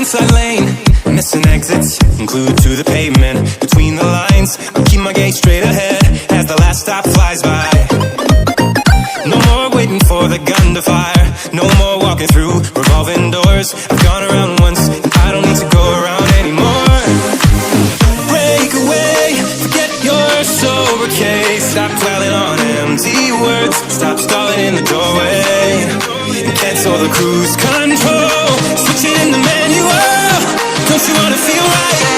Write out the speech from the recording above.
flat lane, missing exits, glued to the pavement. Between the lines, I'll keep my gaze straight ahead as the last stop flies by. No more waiting for the gun to fire, no more walking through revolving doors. I've gone around once, and I don't need to go around anymore. Break away, forget your sober case. Stop dwelling on empty words, stop stalling in the doorway, and cancel the cruise control. Switch it in the manual, don't you wanna feel right?